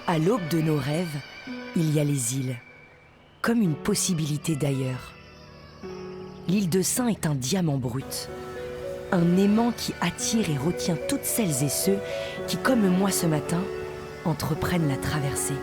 À l'aube de nos rêves, il y a les îles, comme une possibilité d'ailleurs. L'île de Sein est un diamant brut, un aimant qui attire et retient toutes celles et ceux qui, comme moi ce matin, entreprennent la traversée.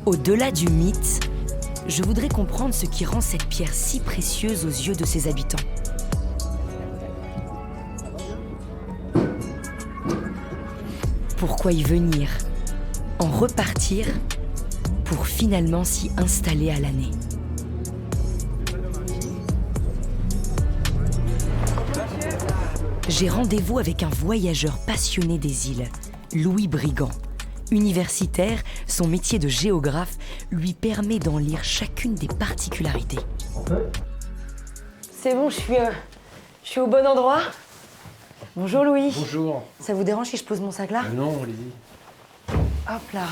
Au-delà du mythe, je voudrais comprendre ce qui rend cette pierre si précieuse aux yeux de ses habitants. Pourquoi y venir, en repartir, pour finalement s'y installer à l'année? J'ai rendez-vous avec un voyageur passionné des îles, Louis Brigand. Universitaire, son métier de géographe lui permet d'en lire chacune des particularités. C'est bon, je suis au bon endroit. Bonjour Louis. Bonjour. Ça vous dérange si je pose mon sac là? Non, allez-y. Hop là.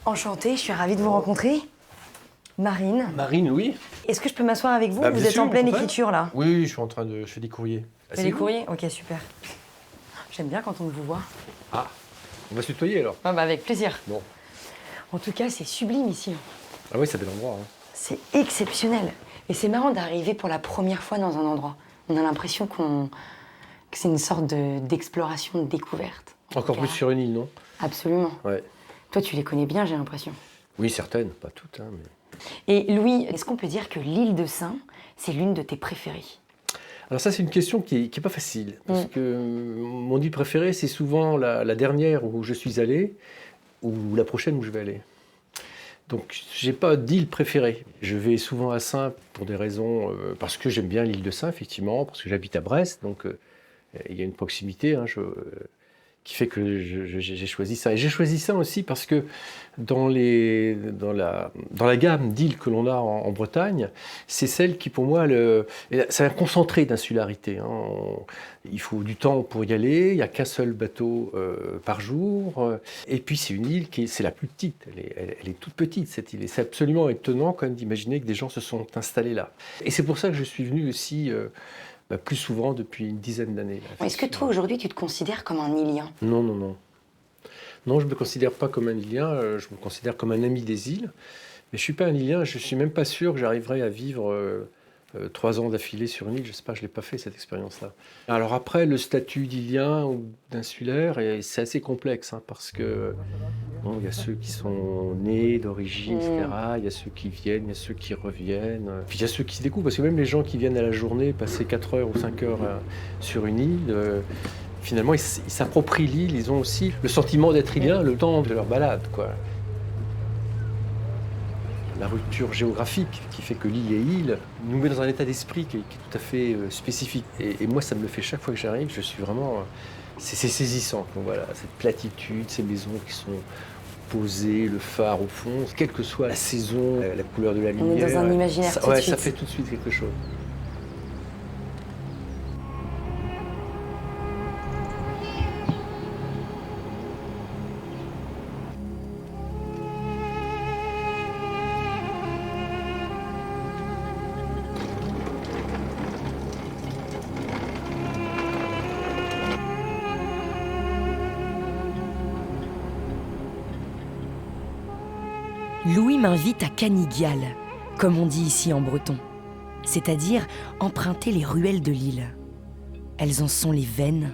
Enchantée, je suis ravie de vous rencontrer. Marine. Marine, oui. Est-ce que je peux m'asseoir avec vous? Bah, Vous bien êtes sûr, en pleine au contraire. écriture là. Oui, je fais des courriers. Vous faites les courriers? Ok, super. J'aime bien quand on vous voit. Ah, on va se tutoyer alors. Ah bah avec plaisir. Bon. En tout cas, c'est sublime ici. Ah oui, c'est un bel endroit. Hein. C'est exceptionnel. Et c'est marrant d'arriver pour la première fois dans un endroit. On a l'impression que c'est une sorte d'exploration, de découverte. Encore plus sur une île, non? Absolument. Ouais. Toi, tu les connais bien, j'ai l'impression. Oui, certaines, pas toutes. Hein, mais... Et Louis, est-ce qu'on peut dire que l'île de Sein, c'est l'une de tes préférées? Alors ça, c'est une question qui est pas facile. Parce que mon île préférée, c'est souvent la dernière où je suis allé ou la prochaine où je vais aller. Donc, j'ai pas d'île préférée. Je vais souvent à Sein pour des raisons... parce que j'aime bien l'île de Sein, effectivement, parce que j'habite à Brest, donc il y a une proximité qui fait que j'ai choisi ça. Et j'ai choisi ça aussi parce que dans la gamme d'îles que l'on a en Bretagne, c'est celle qui, pour moi, c'est un concentré d'insularité. Hein. Il faut du temps pour y aller, il n'y a qu'un seul bateau par jour. Et puis, c'est une île c'est la plus petite. Elle est toute petite, cette île. Et c'est absolument étonnant quand même d'imaginer que des gens se sont installés là. Et c'est pour ça que je suis venu aussi... plus souvent depuis une dizaine d'années. Est-ce que toi, aujourd'hui, tu te considères comme un îlien? Non. Non, je ne me considère pas comme un îlien, je me considère comme un ami des îles. Mais je ne suis pas un îlien, je ne suis même pas sûr que j'arriverai à vivre 3 ans d'affilée sur une île. Je ne sais pas, je ne l'ai pas fait cette expérience-là. Alors après, le statut d'îlien ou d'insulaire, c'est assez complexe, hein, parce que bon, y a ceux qui sont nés d'origine, etc. Il y a ceux qui viennent, il y a ceux qui reviennent. Puis il y a ceux qui se découvrent, parce que même les gens qui viennent à la journée, passer 4 heures ou 5 heures sur une île, finalement, ils s'approprient l'île, ils ont aussi le sentiment d'être îlien le temps de leur balade, quoi. La rupture géographique qui fait que l'île est île nous met dans un état d'esprit qui est tout à fait spécifique. Et moi, ça me le fait chaque fois que j'arrive, je suis vraiment... c'est saisissant. Donc voilà, cette platitude, ces maisons qui sont posées, le phare au fond, quelle que soit la saison, la couleur de la lumière... On est dans un imaginaire tout de suite. Ça fait tout de suite quelque chose. Louis m'invite à Canigyal, comme on dit ici en breton, c'est-à-dire emprunter les ruelles de l'île. Elles en sont les veines,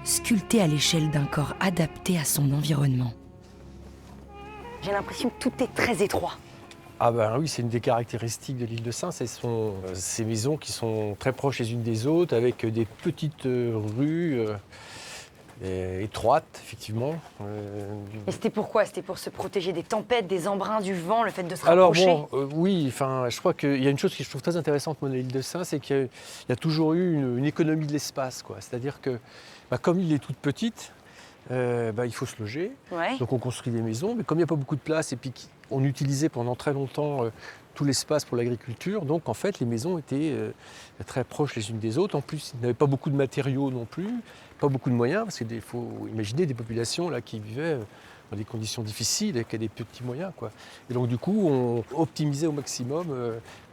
sculptées à l'échelle d'un corps adapté à son environnement. J'ai l'impression que tout est très étroit. Ah ben oui, c'est une des caractéristiques de l'île de Sein, ce sont ces maisons qui sont très proches les unes des autres, avec des petites rues étroites, effectivement. Et c'était pourquoi? C'était pour se protéger des tempêtes, des embruns, du vent, le fait de se rapprocher? Alors bon, oui, je crois qu'il y a une chose que je trouve très intéressante moi, de l'île de Sein, c'est qu'il y a toujours eu une économie de l'espace, quoi. C'est-à-dire que, comme l'île est toute petite, il faut se loger, Ouais. donc on construit des maisons, mais comme il n'y a pas beaucoup de place et puis on utilisait pendant très longtemps tout l'espace pour l'agriculture. Donc en fait, les maisons étaient très proches les unes des autres. En plus, ils n'avaient pas beaucoup de matériaux non plus, pas beaucoup de moyens, parce qu'il faut imaginer des populations là, qui vivaient dans des conditions difficiles avec des petits moyens, quoi. Et donc du coup, on optimisait au maximum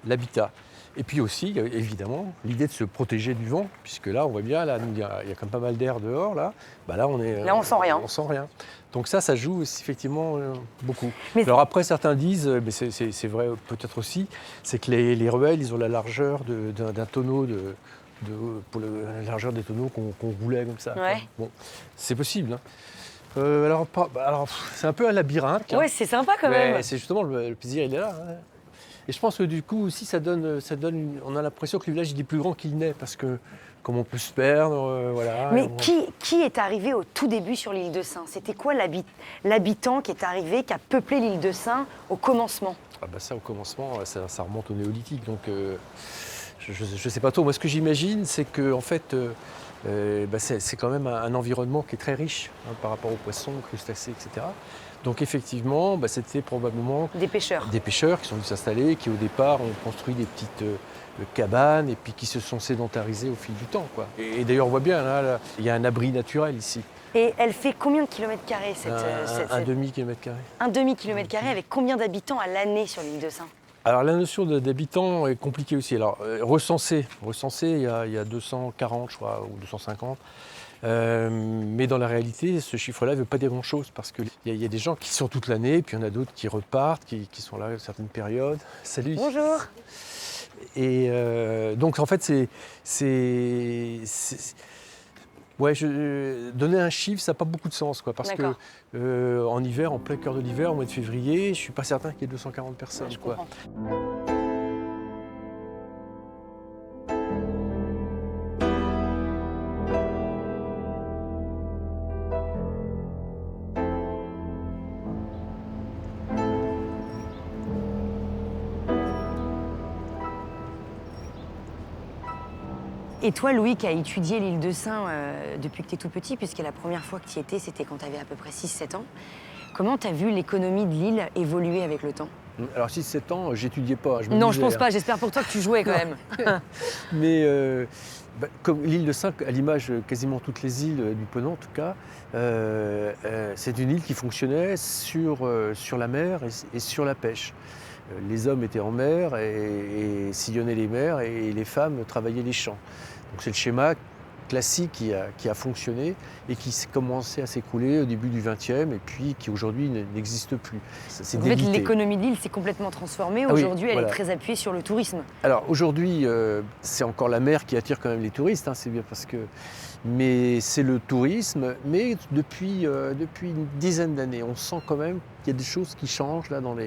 l'habitat. Et puis aussi, évidemment, l'idée de se protéger du vent, puisque là, on voit bien, là, il y a quand même pas mal d'air dehors, là. Bah là, on sent rien. On sent rien. Donc ça joue aussi, effectivement beaucoup. Mais alors après, certains disent, mais c'est vrai peut-être aussi, c'est que les ruelles, ils ont la largeur d'un tonneau pour la largeur des tonneaux qu'on roulait comme ça. Ouais. Bon, c'est possible. Hein. Alors, c'est un peu un labyrinthe. Ouais, c'est sympa quand mais même. c'est justement le plaisir, il est là. Hein. Et je pense que du coup aussi, on a l'impression que le village il est plus grand qu'il n'est, parce que comme on peut se perdre, voilà. Mais qui est arrivé au tout début sur l'île de Sein? C'était quoi l'habitant qui est arrivé, qui a peuplé l'île de Sein au commencement? Ah bah ça, au commencement, ça remonte au néolithique, donc je sais pas trop. Moi, ce que j'imagine, c'est que en fait, c'est quand même un environnement qui est très riche par rapport aux poissons, aux crustacés, etc. Donc effectivement, c'était probablement Des pêcheurs. Des pêcheurs qui sont venus s'installer, qui au départ ont construit des petites cabanes et puis qui se sont sédentarisés au fil du temps, quoi. Et d'ailleurs, on voit bien, là, il y a un abri naturel ici. Et elle fait combien de kilomètres carrés Un demi-kilomètre carré. Un demi-kilomètre carré avec combien d'habitants à l'année sur l'île de Sein? Alors la notion d'habitants est compliquée aussi. Alors recensé, il y a 240, je crois, ou 250. Mais dans la réalité, ce chiffre-là ne veut pas dire grand-chose, parce qu'il y a des gens qui sont toute l'année, puis il y en a d'autres qui repartent, qui sont là à certaines périodes. Salut. Bonjour. Et donc en fait, donner un chiffre, ça n'a pas beaucoup de sens, quoi, parce que en hiver, en plein cœur de l'hiver, au mois de février, je ne suis pas certain qu'il y ait 240 personnes. Je quoi. comprends. Et toi, Louis, qui as étudié l'île de Sein depuis que tu es tout petit, puisque la première fois que tu y étais, c'était quand tu avais à peu près 6-7 ans, comment tu as vu l'économie de l'île évoluer avec le temps? Alors 6-7 ans, j'étudiais pas. Non, je pense pas. J'espère pour toi que tu jouais quand même. Mais comme l'île de Sein, à l'image de quasiment toutes les îles du Ponant en tout cas, c'est une île qui fonctionnait sur la mer et sur la pêche. Les hommes étaient en mer et sillonnaient les mers, et les femmes travaillaient les champs. Donc c'est le schéma classique qui a fonctionné et qui s'est commencé à s'écrouler au début du XXe et puis qui aujourd'hui n'existe plus. En fait, l'économie de l'île s'est complètement transformée. Aujourd'hui, elle est très appuyée sur le tourisme. Alors aujourd'hui, c'est encore la mer qui attire quand même les touristes, c'est bien parce que... Mais c'est le tourisme, mais depuis une dizaine d'années, on sent quand même qu'il y a des choses qui changent là dans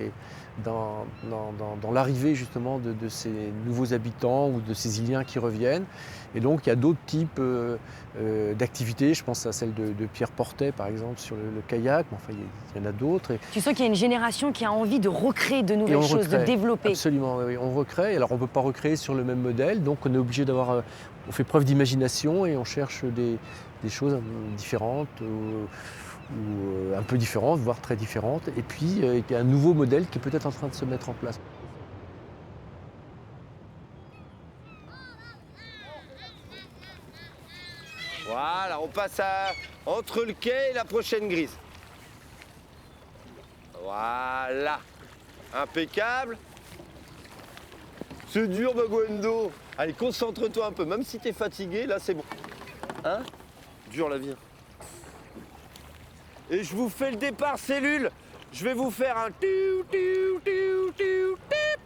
l'arrivée justement de ces nouveaux habitants ou de ces îliens qui reviennent. Et donc il y a d'autres types d'activités, je pense à celle de Pierre Portet par exemple sur le kayak, mais enfin il y en a d'autres. Tu sens qu'il y a une génération qui a envie de recréer de nouvelles choses, de développer. Absolument, oui, on recrée. Alors on ne peut pas recréer sur le même modèle, donc on est obligé d'avoir... On fait preuve d'imagination et on cherche des choses différentes ou un peu différentes, voire très différentes. Et puis il y a un nouveau modèle qui est peut-être en train de se mettre en place. Voilà, on passe entre le quai et la prochaine grise. Voilà. Impeccable. C'est dur, Gwendo. Allez, concentre-toi un peu. Même si t'es fatigué, là, c'est bon. Hein? Dur la vie. Et je vous fais le départ cellule. Je vais vous faire un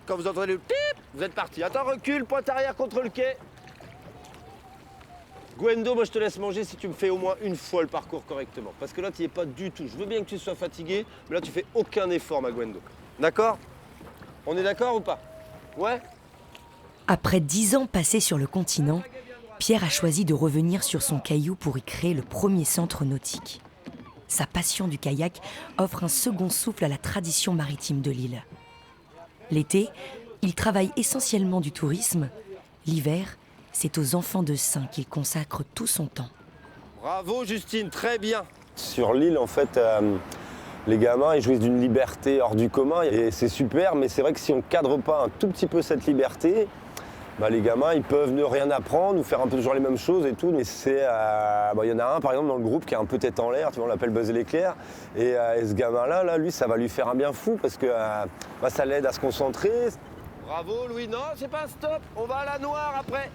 quand vous entendez le vous êtes parti. Attends, recule, pointe arrière contre le quai. Gwendo, moi je te laisse manger si tu me fais au moins une fois le parcours correctement. Parce que là, tu n'y es pas du tout. Je veux bien que tu sois fatigué, mais là, tu fais aucun effort, ma Gwendo. D'accord? On est d'accord ou pas? Ouais? Après 10 ans passés sur le continent, Pierre a choisi de revenir sur son caillou pour y créer le premier centre nautique. Sa passion du kayak offre un second souffle à la tradition maritime de l'île. L'été, il travaille essentiellement du tourisme. L'hiver, c'est aux enfants de Sein qu'il consacre tout son temps. Bravo Justine, très bien. Sur l'île, en fait, Les gamins, ils jouissent d'une liberté hors du commun et c'est super, mais c'est vrai que si on ne cadre pas un tout petit peu cette liberté, les gamins, ils peuvent ne rien apprendre ou faire un peu toujours les mêmes choses et tout. Mais c'est, y en a un, par exemple, dans le groupe qui est un peu tête en l'air, tu vois, on l'appelle Buzz l'éclair. Et ce gamin-là, lui, ça va lui faire un bien fou parce que ça l'aide à se concentrer. Bravo, Louis. Non, c'est pas un stop. On va à la noire après.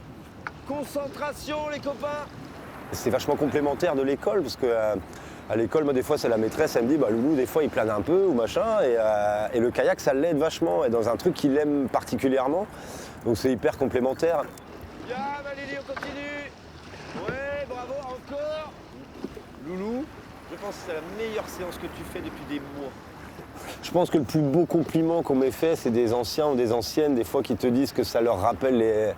Concentration, les copains. C'est vachement complémentaire de l'école parce que à l'école, moi, des fois, c'est la maîtresse, elle me dit, Loulou, des fois, il plane un peu ou machin. Et le kayak, ça l'aide vachement. Et dans un truc qu'il aime particulièrement. Donc c'est hyper complémentaire. Bien, Valérie, on continue. Ouais, bravo, encore. Loulou, je pense que c'est la meilleure séance que tu fais depuis des mois. Je pense que le plus beau compliment qu'on m'ait fait, c'est des anciens ou des anciennes, des fois qui te disent que ça leur rappelle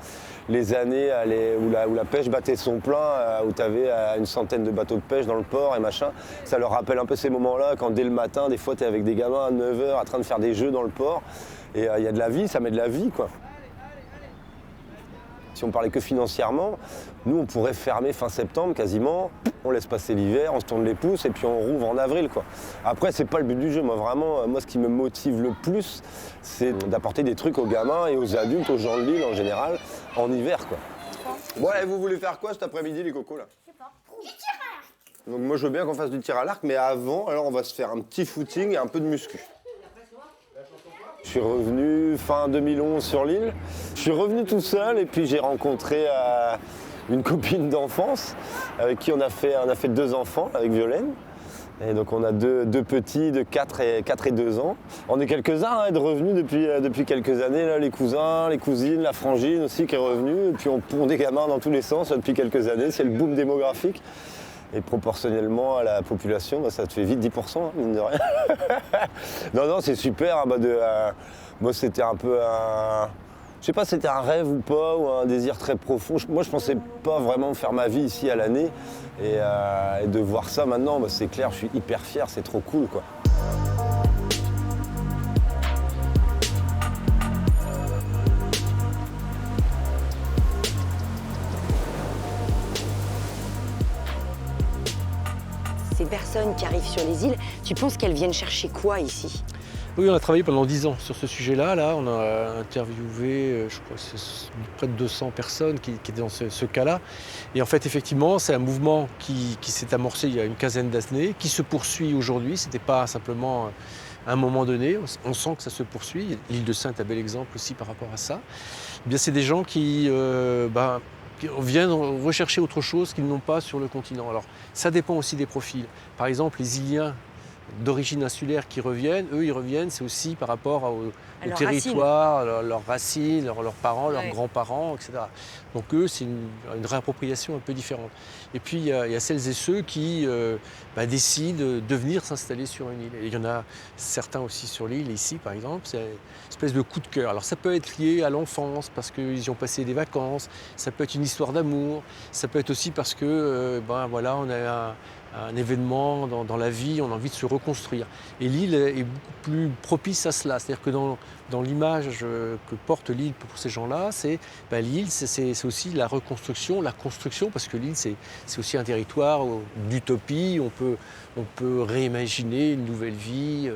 les années où la pêche battait son plein, où tu avais une centaine de bateaux de pêche dans le port et machin. Ça leur rappelle un peu ces moments-là, quand dès le matin, des fois, tu es avec des gamins à 9h en train de faire des jeux dans le port. Et il y a de la vie, ça met de la vie, quoi. Si on parlait que financièrement, nous, on pourrait fermer fin septembre quasiment. On laisse passer l'hiver, on se tourne les pouces et puis on rouvre en avril, quoi. Après, c'est pas le but du jeu. Moi, vraiment, ce qui me motive le plus, c'est d'apporter des trucs aux gamins et aux adultes, aux gens de l'île en général, en hiver, quoi. Bon, allez, vous voulez faire quoi cet après-midi, les cocos, là? Je sais pas. Du tir à l'arc. Donc moi, je veux bien qu'on fasse du tir à l'arc, mais avant, alors on va se faire un petit footing et un peu de muscu. Je suis revenu fin 2011 sur l'île. Je suis revenu tout seul et puis j'ai rencontré une copine d'enfance avec qui on a fait 2 enfants avec Violaine. Et donc on a deux petits de 4 et 2 ans. On est quelques-uns de revenus depuis quelques années, là, les cousins, les cousines, la frangine aussi qui est revenue. Et puis on pond des gamins dans tous les sens depuis quelques années, c'est le boom démographique. Et proportionnellement à la population, ça te fait vite 10%, mine de rien. Non, c'est super. Moi, c'était un peu un... Je sais pas si c'était un rêve ou pas, ou un désir très profond. Moi, je pensais pas vraiment faire ma vie ici à l'année. Et de voir ça maintenant, c'est clair, je suis hyper fier, c'est trop cool, quoi. Ces personnes qui arrivent sur les îles, tu penses qu'elles viennent chercher quoi ici? Oui, on a travaillé pendant 10 ans sur ce sujet-là. Là, on a interviewé, je crois, c'est près de 200 personnes qui étaient dans ce cas-là. Et en fait, effectivement, c'est un mouvement qui s'est amorcé il y a une quinzaine d'années, qui se poursuit aujourd'hui. Ce n'était pas simplement à un moment donné. On sent que ça se poursuit. L'île de Saint est un bel exemple aussi par rapport à ça. Eh bien, c'est des gens qui viennent rechercher autre chose qu'ils n'ont pas sur le continent. Alors, ça dépend aussi des profils. Par exemple, les Iliens d'origine insulaire qui reviennent, eux, ils reviennent, c'est aussi par rapport au territoire, leurs racines, leurs parents, leurs grands-parents, etc. Donc eux, c'est une réappropriation un peu différente. Et puis, il y a celles et ceux qui décident de venir s'installer sur une île. Et il y en a certains aussi sur l'île, ici par exemple, c'est une espèce de coup de cœur. Alors ça peut être lié à l'enfance, parce qu'ils y ont passé des vacances, ça peut être une histoire d'amour, ça peut être aussi parce que, on a un événement dans la vie, on a envie de se reconstruire. Et l'île est beaucoup plus propice à cela. C'est-à-dire que dans l'image que porte l'île pour ces gens-là, l'île, c'est aussi la reconstruction, la construction, parce que l'île, c'est aussi un territoire d'utopie, on peut réimaginer une nouvelle vie.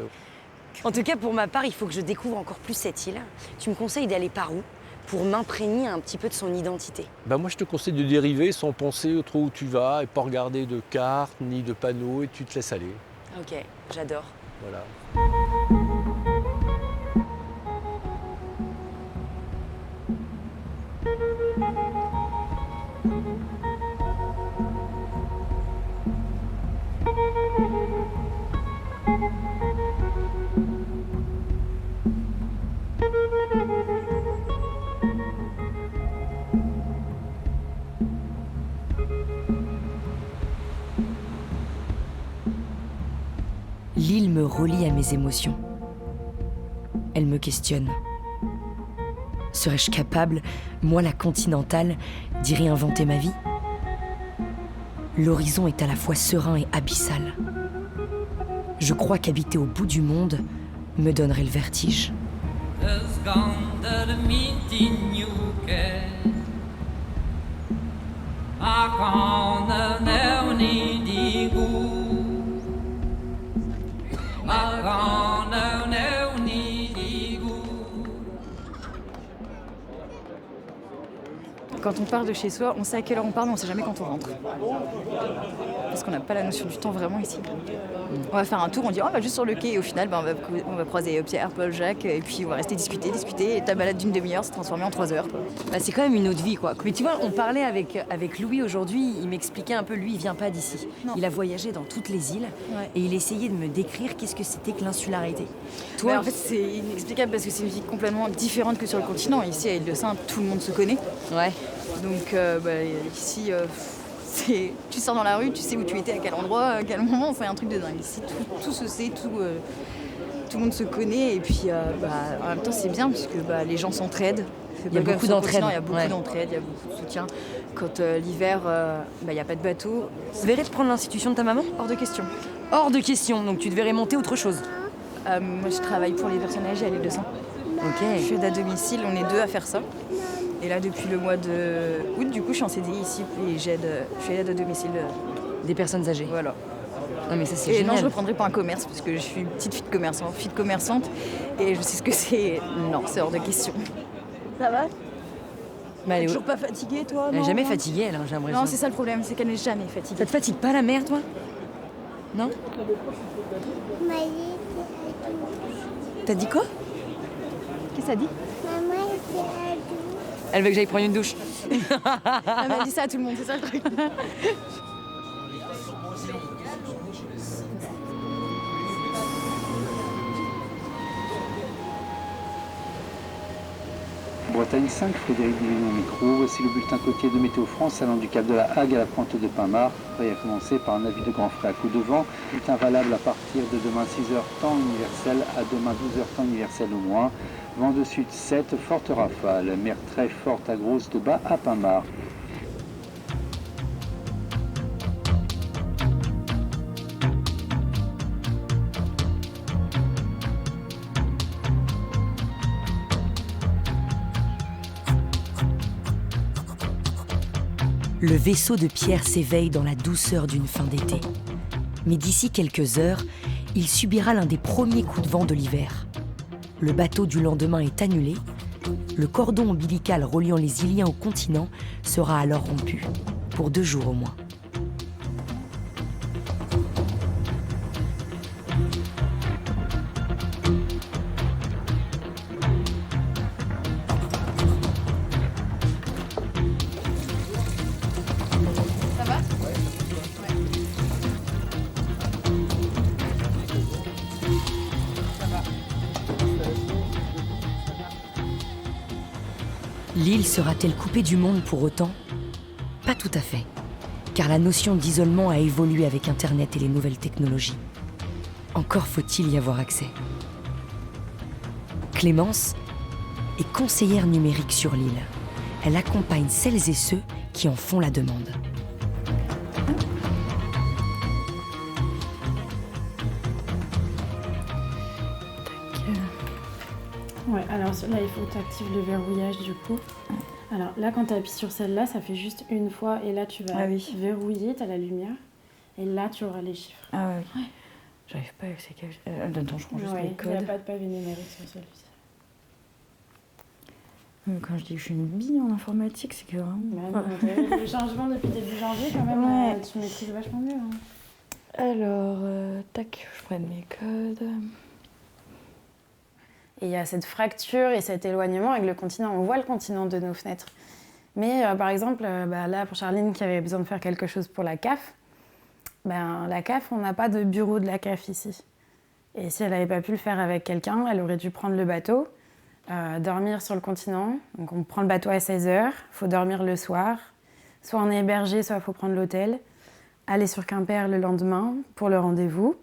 En tout cas, pour ma part, il faut que je découvre encore plus cette île. Tu me conseilles d'aller par où pour m'imprégner un petit peu de son identité? Moi, je te conseille de dériver sans penser trop où tu vas et pas regarder de cartes ni de panneaux et tu te laisses aller. Ok, j'adore. Voilà. L'île me relie à mes émotions. Elle me questionne. Serais-je capable, moi la continentale, d'y réinventer ma vie? L'horizon est à la fois serein et abyssal. Je crois qu'habiter au bout du monde me donnerait le vertige. Quand on part de chez soi, on sait à quelle heure on part, mais on sait jamais quand on rentre. Parce qu'on n'a pas la notion du temps vraiment ici. On va faire un tour, on dit on va juste sur le quai, et au final on va croiser Pierre, Paul, Jacques, et puis on va rester discuter, et ta balade d'une demi-heure s'est transformée en 3 heures. Quoi. Bah, c'est quand même une autre vie, quoi. Mais tu vois, on parlait avec Louis aujourd'hui, il m'expliquait un peu, lui, il vient pas d'ici. Non. Il a voyagé dans toutes les îles, Ouais. et il essayait de me décrire qu'est-ce que c'était que l'insularité. Toi, En fait, c'est inexplicable parce que c'est une vie complètement différente que sur le continent. Ici, à Île-de-Saint, tout le monde se connaît. ouais. Donc ici, tu sors dans la rue, tu sais où tu étais, à quel endroit, à quel moment, c'est un truc de dingue. Ici, tout se sait, tout le monde se connaît. Et puis, en même temps, c'est bien parce que les gens s'entraident. Il y a beaucoup d'entraide. Il y a beaucoup Ouais. d'entraide, il y a beaucoup de soutien. Quand l'hiver, il n'y a pas de bateau, Tu verrais te prendre l'institution de ta maman? hors de question. Hors de question, donc tu devrais monter autre chose. Moi, je travaille pour les personnes âgées à l'Île-de-Saint. Je Ok. suis aide à domicile, on est 2 à faire ça. Et là, depuis le mois d'août, du coup, je suis en CDI ici et je suis aide à domicile. Des personnes âgées. Voilà. Non mais ça c'est Et génial. non, je reprendrai pas un commerce parce que je suis une petite fille de commerçante et je sais ce que c'est. Non, c'est hors de question. Ça va? Mais elle est Toujours pas fatiguée, toi? Elle est non, jamais non fatiguée, elle, hein, j'ai l'impression. Non, c'est ça le problème, c'est qu'elle n'est jamais Ça fatiguée. te fatigue pas la mer, toi? Non? T'as dit quoi? Qu'est-ce que ça dit? Elle veut que j'aille prendre une douche. Elle m'a dit ça à tout le monde, c'est ça le truc. Bretagne 5, Frédéric Divignon au micro. Voici le bulletin côtier de Météo France allant du cap de la Hague à la pointe de Pinmar. On va y commencer par un avis de grand frais à coup de vent. Bulletin valable à partir de demain 6h temps universel à demain 12h temps universel au moins. Vent de sud 7, forte rafale. Mer très forte à grosse de bas à Pinmar. Le vaisseau de Pierre s'éveille dans la douceur d'une fin d'été. Mais d'ici quelques heures, il subira l'un des premiers coups de vent de l'hiver. Le bateau du lendemain est annulé. Le cordon ombilical reliant les Iliens au continent sera alors rompu, pour 2 jours au moins. Ça va? L'île sera-t-elle coupée du monde pour autant? Pas tout à fait, car la notion d'isolement a évolué avec Internet et les nouvelles technologies. Encore faut-il y avoir accès. Clémence est conseillère numérique sur l'île. Elle accompagne celles et ceux qui en font la demande. Ouais, alors là, il faut que tu actives le verrouillage du coup. Alors là, quand tu appuies sur celle-là, ça fait juste une fois et là, tu vas verrouiller, tu as la lumière et là, tu auras les chiffres. Ah oui. J'arrive pas avec ces cages. Attends, je prends juste les Il n'y a codes. pas de pavé numérique sur celui-ci. Quand je dis que je suis une bille en informatique, c'est que vraiment. Bah, non, le changement depuis début janvier, quand même, Ouais. tu maîtrises vachement mieux. Hein. Alors, tac, je prends mes codes. Et il y a cette fracture et cet éloignement avec le continent. On voit le continent de nos fenêtres. Mais par exemple, là, pour Charline qui avait besoin de faire quelque chose pour la CAF, la CAF, on n'a pas de bureau de la CAF ici. Et si elle n'avait pas pu le faire avec quelqu'un, elle aurait dû prendre le bateau, dormir sur le continent. Donc on prend le bateau à 16h, il faut dormir le soir. Soit on est hébergé, soit il faut prendre l'hôtel. Aller sur Quimper le lendemain pour le rendez-vous.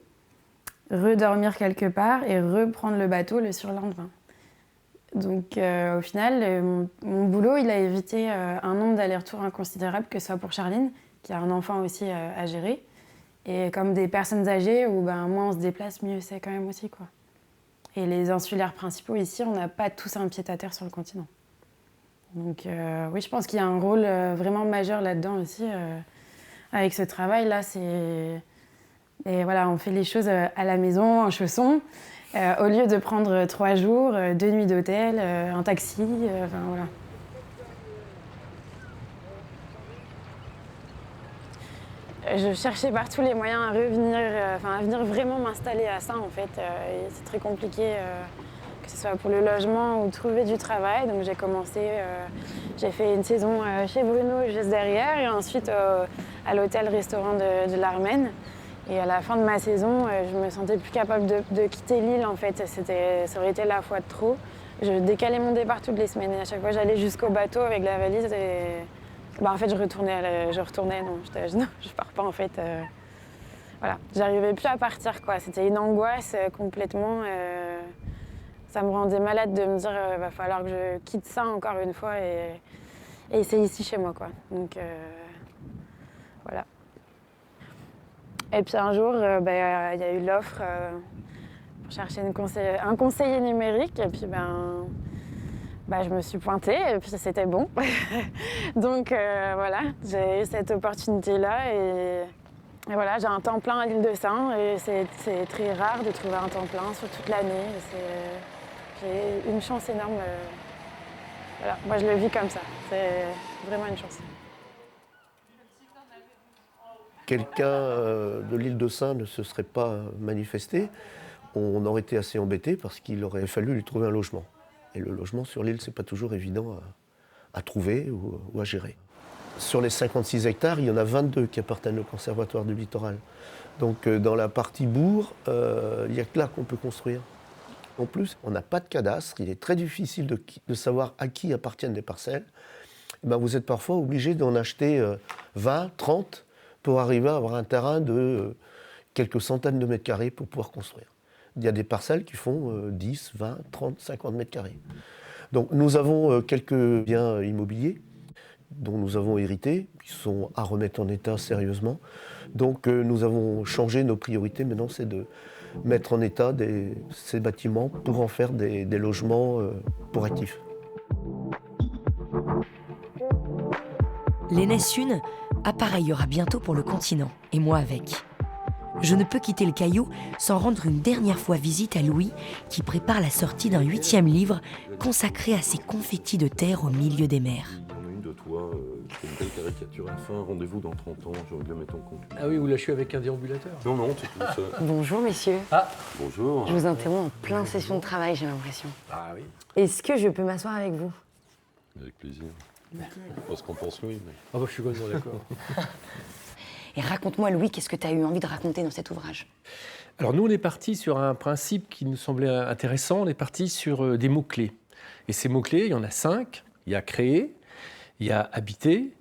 Redormir quelque part et reprendre le bateau le surlendemain. Donc au final, mon boulot, il a évité un nombre d'allers-retours inconsidérable, que ce soit pour Charline, qui a un enfant aussi à gérer, et comme des personnes âgées, où moins on se déplace, mieux c'est quand même aussi, quoi. Et les insulaires principaux ici, on n'a pas tous un pied-à-terre sur le continent. Donc oui, je pense qu'il y a un rôle vraiment majeur là-dedans aussi, avec ce travail-là, c'est... Et voilà, on fait les choses à la maison, en chaussons, au lieu de prendre 3 jours, 2 nuits d'hôtel, un taxi, enfin voilà. Je cherchais par tous les moyens à revenir, à venir vraiment m'installer à Saints en fait. Et c'est très compliqué, que ce soit pour le logement ou trouver du travail. Donc j'ai commencé, j'ai fait une saison chez Bruno juste derrière et ensuite à l'hôtel-restaurant de l'Armen. Et à la fin de ma saison, je me sentais plus capable de quitter l'île en fait. Ça aurait été la fois de trop. Je décalais mon départ toutes les semaines et à chaque fois j'allais jusqu'au bateau avec la valise et en fait je retournais, non, je pars pas en fait. Voilà, j'arrivais plus à partir quoi, c'était une angoisse complètement. Ça me rendait malade de me dire va falloir que je quitte ça encore une fois et c'est ici chez moi quoi. Donc voilà. Et puis un jour, y a eu l'offre pour chercher un conseiller numérique et puis je me suis pointée et puis c'était bon. Donc voilà, j'ai eu cette opportunité-là et voilà, j'ai un temps plein à l'île de Saints et c'est très rare de trouver un temps plein sur toute l'année. J'ai une chance énorme. Voilà, moi je le vis comme ça, c'est vraiment une chance. Quelqu'un de l'île de Saints ne se serait pas manifesté, on aurait été assez embêté parce qu'il aurait fallu lui trouver un logement. Et le logement sur l'île, c'est pas toujours évident à trouver ou à gérer. Sur les 56 hectares, il y en a 22 qui appartiennent au Conservatoire du Littoral. Donc dans la partie bourg, il n'y a que là qu'on peut construire. En plus, on n'a pas de cadastre, il est très difficile de savoir à qui appartiennent les parcelles. Et vous êtes parfois obligé d'en acheter 20, 30 pour arriver à avoir un terrain de quelques centaines de mètres carrés pour pouvoir construire. Il y a des parcelles qui font 10, 20, 30, 50 mètres carrés. Donc nous avons quelques biens immobiliers dont nous avons hérité, qui sont à remettre en état sérieusement. Donc nous avons changé nos priorités. Maintenant, c'est de mettre en état ces bâtiments pour en faire des logements pour actifs. L'Aînesse Une appareillera bientôt pour le continent, et moi avec. Je ne peux quitter le Caillou sans rendre une dernière fois visite à Louis, qui prépare la sortie d'un 8e livre consacré à ces confettis de terre au milieu des mers. Une de toi, qui fait une belle caricature à la fin, rendez-vous dans 30 ans, j'aurais bien mettre en compte. Ah oui, vous lâchez avec un déambulateur. Non, c'est tout ça. Bonjour messieurs. Ah, Bonjour. Je vous interromps en plein session de travail, j'ai l'impression. ah oui. Est-ce que je peux m'asseoir avec vous? Avec plaisir. Je sais pas ce qu'en pense Louis, mais... Ah je suis complètement d'accord. Et raconte-moi Louis, qu'est-ce que tu as eu envie de raconter dans cet ouvrage? Alors nous, on est parti sur un principe qui nous semblait intéressant. On est parti sur des mots-clés. Et ces mots-clés, il y en a 5. Il y a créer, il y a habiter,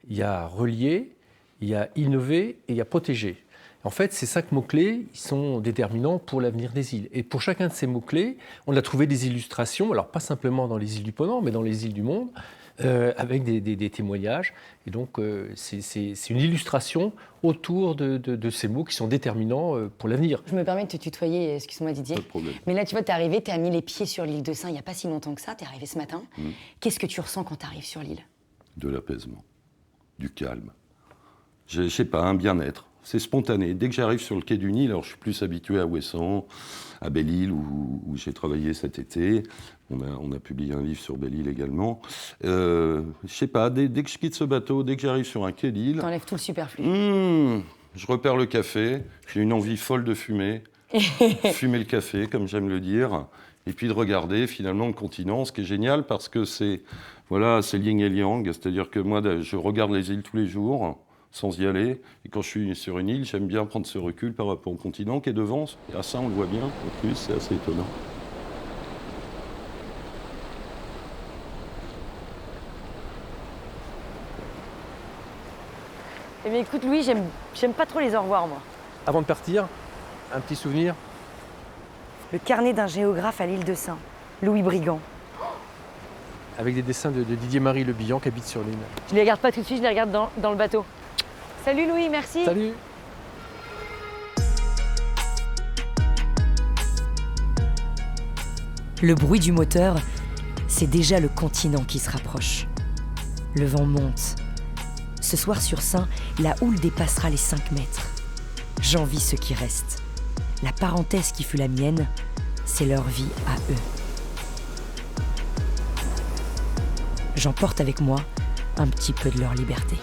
il y a relier, il y a innover et il y a protéger. En fait, ces 5 mots-clés, ils sont déterminants pour l'avenir des îles. Et pour chacun de ces mots-clés, on a trouvé des illustrations, alors pas simplement dans les îles du Ponant, mais dans les îles du monde, avec des témoignages. Et donc, c'est une illustration autour de ces mots qui sont déterminants pour l'avenir. Je me permets de te tutoyer, excuse-moi Didier. Pas de problème. Mais là, tu vois, t'es arrivé, t'as mis les pieds sur l'île de Saints il n'y a pas si longtemps que ça, t'es arrivé ce matin. Qu'est-ce que tu ressens quand t'arrives sur l'île? De l'apaisement, du calme. Je sais pas, un bien-être. C'est spontané. Dès que j'arrive sur le quai du Nil, alors je suis plus habitué à Ouessant, à Belle-Île, où j'ai travaillé cet été. On a publié un livre sur Belle-Île également. Je sais pas, dès que je quitte ce bateau, dès que j'arrive sur un quai d'île... T'enlèves tout le superflu. Je repère le café, j'ai une envie folle de fumer. Fumer le café, comme j'aime le dire. Et puis de regarder finalement le continent, ce qui est génial parce que c'est yin et yang. C'est-à-dire que moi, je regarde les îles tous les jours, sans y aller. Et quand je suis sur une île, j'aime bien prendre ce recul par rapport au continent qui est devant. Et à ça, on le voit bien. En plus, c'est assez étonnant. Eh bien écoute Louis, j'aime pas trop les au revoir moi. Avant de partir, un petit souvenir. Le carnet d'un géographe à l'île de Saints, Louis Brigand. Avec des dessins de Didier-Marie Le Bihan qui habite sur l'île. Je les regarde pas tout de suite, je les regarde dans le bateau. Salut Louis, merci. Salut. Le bruit du moteur, c'est déjà le continent qui se rapproche. Le vent monte. Ce soir sur Saints, la houle dépassera les 5 mètres. J'envie ceux qui restent. La parenthèse qui fut la mienne, c'est leur vie à eux. J'emporte avec moi un petit peu de leur liberté.